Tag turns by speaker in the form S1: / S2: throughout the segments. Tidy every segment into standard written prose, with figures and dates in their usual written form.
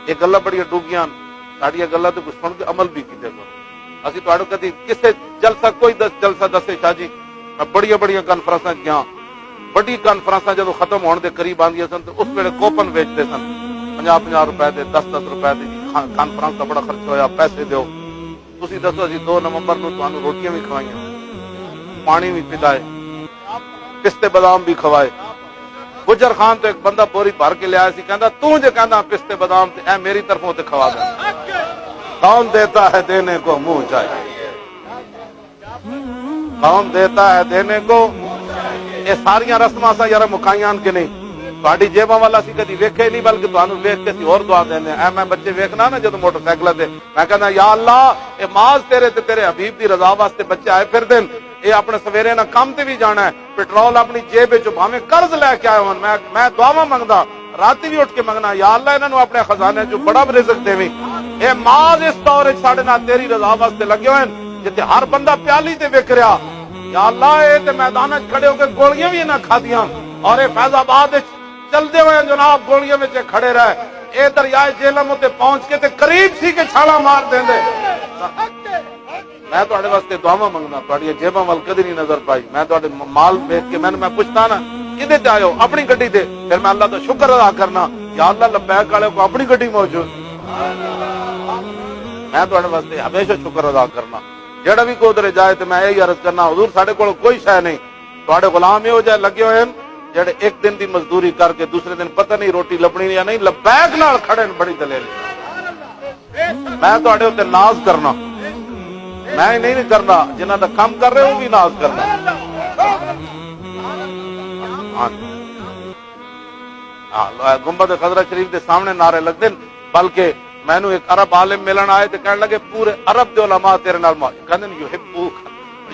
S1: یہ گلاں بڑی ڈوگیاں ساڈیاں گلاں تے کچھ سن کے عمل بھی کیتے کرو اسی تہاڈو کدی کسے جلسہ کوئی جلسہ دسے شاہ جی میں بڑی کانفرنساں گیا بڑی کانفرنساں جدوں ختم ہونے دے قریب آندیاں سن تے اس ویلے کوپن ویچتے سن 50 روپے دے 10 روپے دے کانفرنس کا بڑا خرچ ہویا پیسے دیو تسی دسو اسی 2 نومبر نو تانوں روٹیاں بھی کھوائیاں پانی بھی پلائے پستے بادام بھی کھوائے گجر خان تو ایک بندہ بوری بھر کے لے آیا سی کہندا تو جے کہندا پستے بادام تے اے میری طرفوں تے کھوا دے کون دیتا ہے دینے کو منہ چاہیے کون دیتا ہے دینے کو یہ ساریاں رسماں سا یار مکائیاں کہ نہیں تہاڈی جیباں والا سی کدی ویکھے نہیں بلکہ تانوں ویکھ کے سی اور دعا دیندے اے میں بچے ویکھنا نا جدوں موٹر سائیکل تے میں کہندا یا اللہ اے ماز تیرے تے تیرے حبیب دی رضا واسطے بچے آئے پھر دین اے اپنے سویرے نہ کام تے بھی جانا ہے پٹرول اپنی جیب وچ بھاویں قرض لے کے آئے ہون میں دعاواں منگدا راتی بھی اٹھ کے منگنا یا اللہ انہاں نوں اپنے خزانے چوں بڑا رزق دیویں اے ماز اس دور وچ ساڈے نال تیری رضا واسطے لگے ہوئے جتے ہر بندہ پیالی تے وک رہا یا اللہ اے تے میدان وچ کھڑے ہو کے گولیاں بھی نہ کھادیاں اور اے فیض آباد وچ چلدے ہوئے جناب گولیاں وچ کھڑے رہے اے دریائے جہلم تے پہنچ کے تے قریب سی کہ چھالا مار دیندے میں تہاڈے واسطے دعاواں منگنا تہاڈی جیباں ول کدی نہیں نظر پائی میں تہاڈے مال دیکھ کے میں پوچھتا نا کدے تے آئے ہو اپنی گڈی تے پھر میں اللہ دا شکر ادا کرنا یا اللہ لبیک والے کو اپنی گڈی موجود میں تہاڈے واسطے ہمیشہ شکر ادا کرنا جڑا بھی کوئی ادھر جائے تے میں یہی عرض کرنا حضور ساڈے کول کوئی شے نہیں تہاڈے غلام یہو جہے لگے ہوئے ہیں جڑے ایک دن دی مزدوری کر کے دوسرے دن پتہ نہیں روٹی لبنی یا نہیں لبیک نال کھڑے بڑی دلیل میں تہاڈے اوتے ناز کرنا میں نہیں کرنا جنہاں دا کام کر رہے ہو بھی ناز کرنا گنبد خضرا شریف دے سامنے نعرے لگتے بلکہ مینو ایک عرب عالم ملن آئے تو کہنے لگے پورے عرب دے علماء تیرے نال کہندے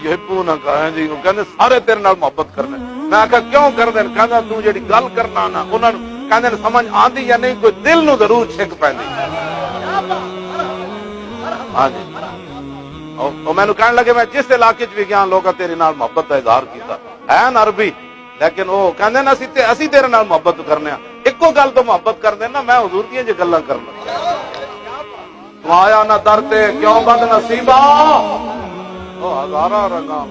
S1: یحبون جی کہندے سارے تیرے نال محبت کرنے میں آکھا کیوں کردے کہندا تو جڑی گل کرنا نا انہاں نوں کہندے سمجھ آندی یا نہیں کوئی دل نو ضرور چھک پیندی ہاں جی او مینوں کہنے لگے میں جس علاقے وچ بھی گیا لوکاں تیرے نال محبت دا اظہار کیتا ہے نا عربی لیکن وہ کہندے نا اسی تیرے نال محبت کرنے ہاں ایکو گل تو محبت کردے نا میں حضور دیاں جے گلاں کرنا تو آیا نہ در تے کیوں بد نصیبا او ہزاراں رنگاں